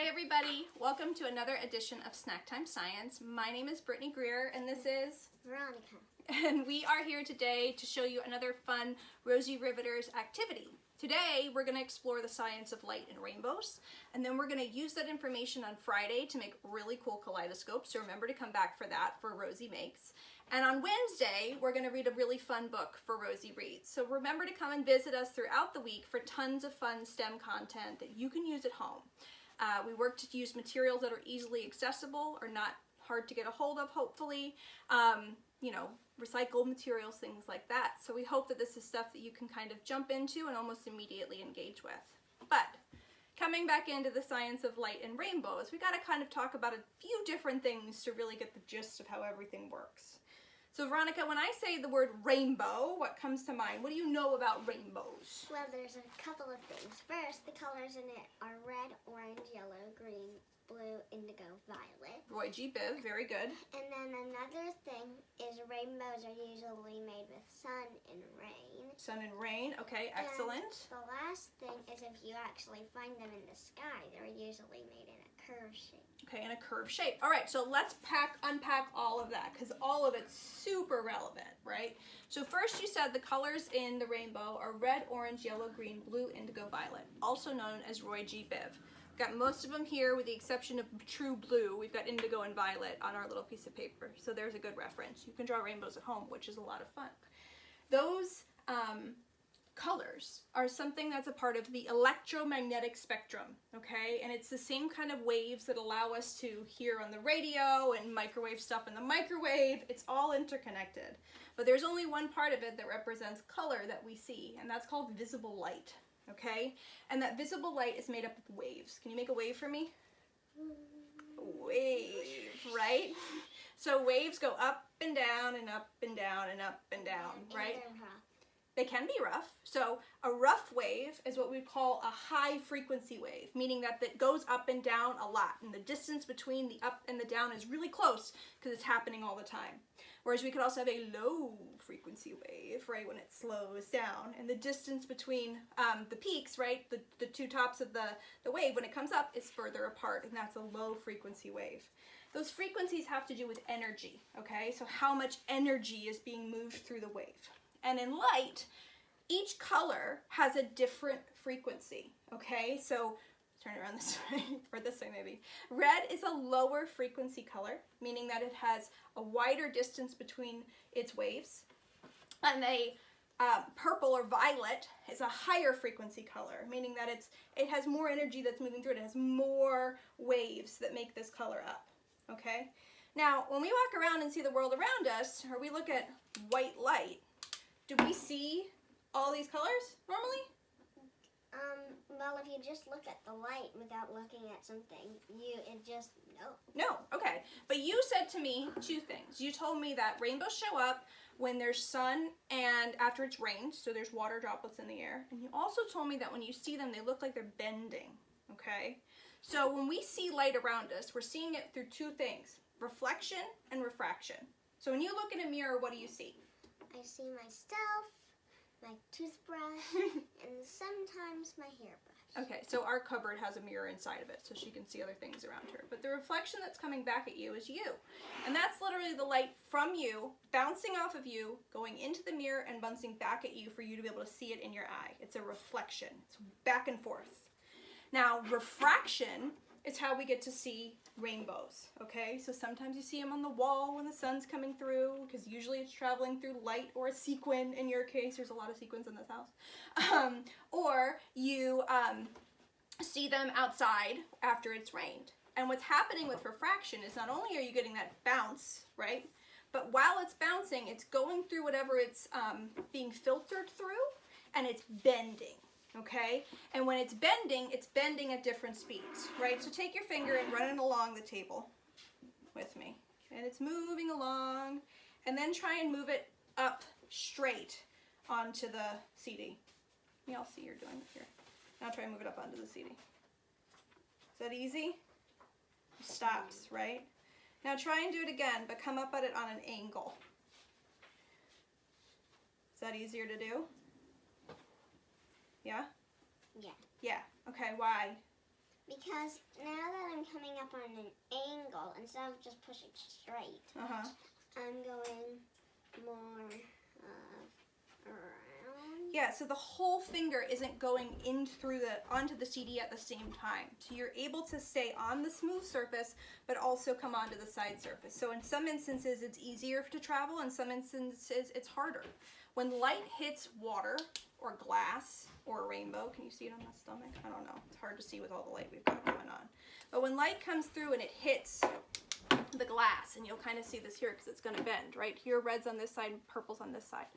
Hi everybody, welcome to another edition of SnackTime Science. My name is Brittany Greer and this is Veronica. And we are here today to show you another fun Rosie Riveters activity. Today we're going to explore the science of light and rainbows, and then we're going to use that information on Friday to make really cool kaleidoscopes, so remember to come back for that for Rosie Makes. And on Wednesday we're going to read a really fun book for Rosie Reads. So remember to come and visit us throughout the week for tons of fun STEM content that you can use at home. We work to use materials that are easily accessible or not hard to get a hold of, hopefully. Recycled materials, things like that. So we hope that this is stuff that you can kind of jump into and almost immediately engage with. But coming back into the science of light and rainbows, we got to kind of talk about a few different things to really get the gist of how everything works. So Veronica, when I say the word rainbow, what comes to mind? What do you know about rainbows? Well, there's a couple of things. First, the colors in it are red, orange, yellow, green, blue, indigo, violet. Roy G. Biv, very good. And then another thing is rainbows are usually made with sun and rain. Sun and rain, okay, excellent. And the last thing is if you actually find them in the sky, they're usually made in a curved shape. Okay, in a curved shape. All right, so let's unpack all of that because all of it's super relevant, right? So first you said the colors in the rainbow are red, orange, yellow, green, blue, indigo, violet, also known as Roy G. Biv. We've got most of them here with the exception of true blue. We've got indigo and violet on our little piece of paper. So there's a good reference. You can draw rainbows at home, which is a lot of fun. Those colors are something that's a part of the electromagnetic spectrum, okay? And it's the same kind of waves that allow us to hear on the radio and microwave stuff in the microwave. It's all interconnected. But there's only one part of it that represents color that we see, and that's called visible light, okay? And that visible light is made up of waves. Can you make a wave for me? Wave, right? So waves go up and down and up and down and up and down, right? They can be rough. So a rough wave is what we call a high frequency wave, meaning that it goes up and down a lot, and the distance between the up and the down is really close because it's happening all the time. Whereas we could also have a low frequency wave, right, when it slows down, and the distance between the peaks, right, the two tops of the wave when it comes up is further apart, and that's a low frequency wave. Those frequencies have to do with energy, okay, so how much energy is being moved through the wave. And in light, each color has a different frequency, okay? So turn it around this way, or this way maybe. Red is a lower frequency color, meaning that it has a wider distance between its waves. And purple or violet is a higher frequency color, meaning that it has more energy that's moving through it. It has more waves that make this color up, okay? Now, when we walk around and see the world around us, or we look at white light, do we see all these colors normally? Well, if you just look at the light without looking at something, No, okay. But you said to me two things. You told me that rainbows show up when there's sun and after it's rained, so there's water droplets in the air. And you also told me that when you see them, they look like they're bending, okay? So when we see light around us, we're seeing it through two things, reflection and refraction. So when you look in a mirror, what do you see? I see myself, my toothbrush, and sometimes my hairbrush. Okay, so our cupboard has a mirror inside of it so she can see other things around her. But the reflection that's coming back at you is you. And that's literally the light from you, bouncing off of you, going into the mirror and bouncing back at you for you to be able to see it in your eye. It's a reflection. It's back and forth. Now, refraction is how we get to see rainbows, okay? So sometimes you see them on the wall when the sun's coming through, because usually it's traveling through light or a sequin. In your case, there's a lot of sequins in this house. Or you see them outside after it's rained. And what's happening with refraction is not only are you getting that bounce, right? But while it's bouncing, it's going through whatever it's being filtered through, and it's bending. Okay, and when it's bending at different speeds, right? So take your finger and run it along the table with me, and it's moving along, and then try and move it up straight onto the CD. Yeah, I'll see you're doing it here. Now try and move it up onto the CD. Is that easy? It stops, right? Now try and do it again, but come up at it on an angle. Is that easier to do? Yeah? Yeah. Yeah. Okay, why? Because now that I'm coming up on an angle, instead of just pushing straight, I'm going more around. Yeah, so the whole finger isn't going in through onto the CD at the same time. So you're able to stay on the smooth surface, but also come onto the side surface. So in some instances, it's easier to travel. In some instances, it's harder. When light hits water or glass or a rainbow, can you see it on my stomach? I don't know. It's hard to see with all the light we've got going on. But when light comes through and it hits the glass, and you'll kind of see this here because it's going to bend, right? Here, red's on this side, purple's on this side.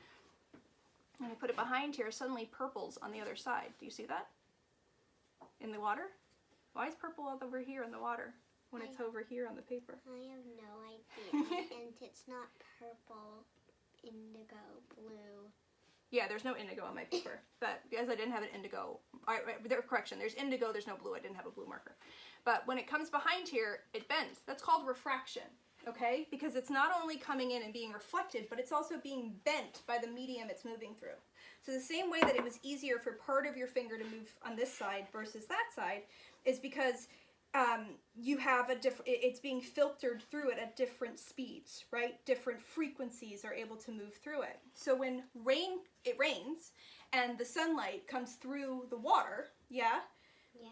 When I put it behind here, suddenly purple's on the other side. Do you see that? In the water? Why is purple all over here in the water when it's over here on the paper? I have no idea. And it's not purple, indigo, blue. Yeah, there's no indigo on my paper, but because I didn't have an indigo, correction, there's indigo, there's no blue, I didn't have a blue marker. But when it comes behind here, it bends. That's called refraction, okay? Because it's not only coming in and being reflected, but it's also being bent by the medium it's moving through. So the same way that it was easier for part of your finger to move on this side versus that side is because you have it's being filtered through it at different speeds, right? Different frequencies are able to move through it. So when it rains and the sunlight comes through the water,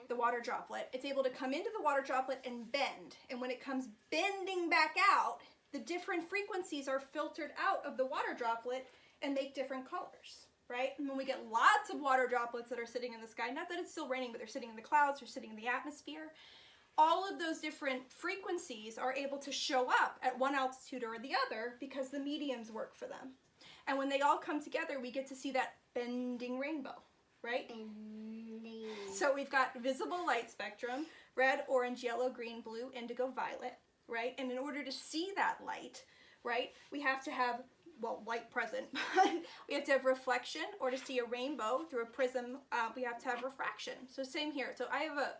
the water droplet, it's able to come into the water droplet and bend. And when it comes bending back out, the different frequencies are filtered out of the water droplet and make different colors, right? And when we get lots of water droplets that are sitting in the sky, not that it's still raining, but they're sitting in the clouds, they're sitting in the atmosphere, all of those different frequencies are able to show up at one altitude or the other because the mediums work for them. And when they all come together, we get to see that bending rainbow, right? Bending. So we've got visible light spectrum, red, orange, yellow, green, blue, indigo, violet, right? And in order to see that light, right, we have to have, well, light present, but we have to have reflection, or to see a rainbow through a prism, we have to have refraction. So same here. So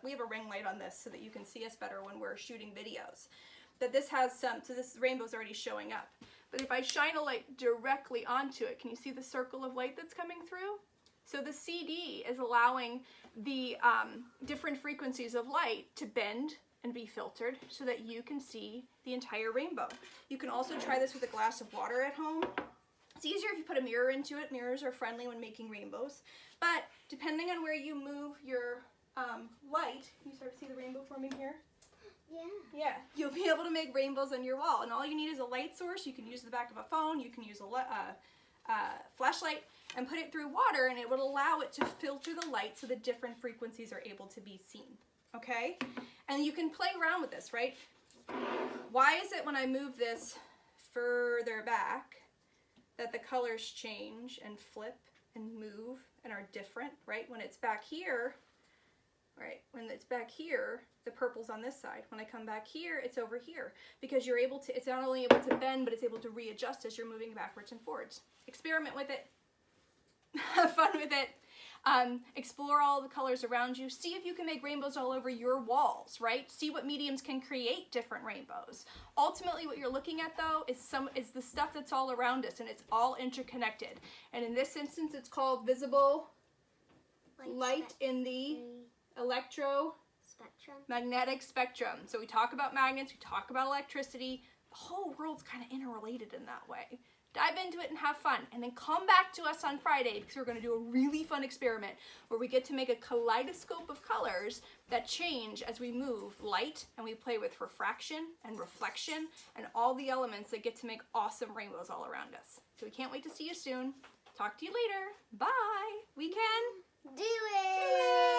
we have a ring light on this so that you can see us better when we're shooting videos. But this has so this rainbow's already showing up. But if I shine a light directly onto it, can you see the circle of light that's coming through? So the CD is allowing the different frequencies of light to bend and be filtered so that you can see the entire rainbow. You can also try this with a glass of water at home. It's easier if you put a mirror into it. Mirrors are friendly when making rainbows. But depending on where you move your light, can you start to see the rainbow forming here? Yeah, you'll be able to make rainbows on your wall. And all you need is a light source. You can use the back of a phone. You can use a flashlight and put it through water, and it will allow it to filter the light so the different frequencies are able to be seen. Okay? And you can play around with this, right? Why is it when I move this further back that the colors change and flip and move and are different, right? When it's back here, right? When it's back here, the purple's on this side. When I come back here, it's over here. Because you're able to, it's not only able to bend, but it's able to readjust as you're moving backwards and forwards. Experiment with it. Have fun with it. Explore all the colors around you. See if you can make rainbows all over your walls, right? See what mediums can create different rainbows. Ultimately, what you're looking at, though, is the stuff that's all around us, and it's all interconnected. And in this instance, it's called visible light in the electromagnetic spectrum. So we talk about magnets, we talk about electricity. The whole world's kind of interrelated in that way. Dive into it and have fun, and then come back to us on Friday because we're going to do a really fun experiment where we get to make a kaleidoscope of colors that change as we move light, and we play with refraction and reflection and all the elements that get to make awesome rainbows all around us. So we can't wait to see you soon. Talk to you later. Bye. We can do it.